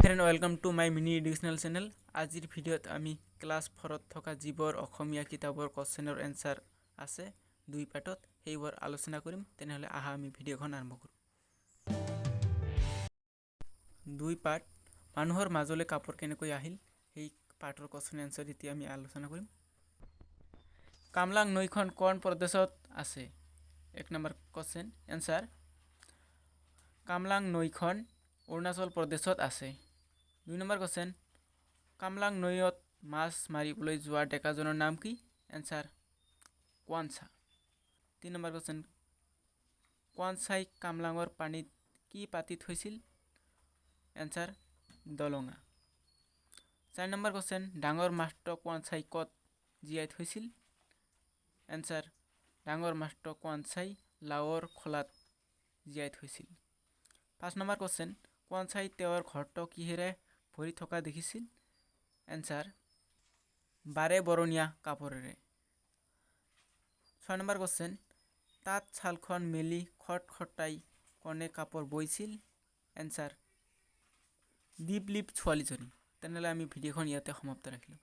Friend welcome to my mini educational channel. আজিৰ ভিডিঅ'ত আমি ক্লাছ 4ত থকা যিবোৰ অসমীয়া কিতাপৰ কোৱেশ্চনৰ এনসাৰ আছে দুই পাৰ্টত সেইবোৰ আলোচনা কৰিম। তেনেহ'লে আহা আমি ভিডিঅ'খন আৰম্ভ কৰোঁ। দুই পাৰ্ট মানুহৰ মাজলৈ কাপোৰ কেনেকৈ আহিল সেই পাৰ্টৰ কোৱেশ্চন এনসাৰ এতিয়া আমি আলোচনা কৰিম। কামলাং নৈখন কোন প্ৰদেশত আছে? এক নম্বৰ কোৱেশ্চন এনসাৰ কামলাং নৈখন অৰুণাচল প্ৰদেশত আছে। দুই নম্বৰ কোৱেশ্চন কামলাং নৈত মাছ মাৰিবলৈ যোৱা ডেকাজনৰ নাম কি? এনসাৰ কোৱানছা। 3 নম্বৰ কোৱেশ্চন কোৱানছাই কামলাঙৰ পানীত কি পাতি থৈছিল? এনসাৰ দলঙা। 4 নম্বৰ কোৱেশ্চন ডাঙৰ মাছটো কোৱানছাই ক'ত জীয়াই থৈছিল? এনসাৰ ডাঙৰ মাছটো কোৱানছাই লাওৰ খোলাত জীয়াই থৈছিল। 5 নম্বৰ কোৱেশ্চন কোৱানছাই তেওঁৰ ঘৰটো কিহেৰে ভৰি থকা দেখিছিল? এনসাৰ বাৰে বৰণীয়া কাপোৰেৰে। 6 নম্বৰ কোৱেশ্চন তাত ছালখন মেলি খটখটাই কোনে কাপোৰ বৈছিল? এনসাৰ দীপলিপ ছোৱালীজনী। তেনেহ'লে আমি ভিডিঅ'খন ইয়াতে সমাপ্ত ৰাখিলোঁ।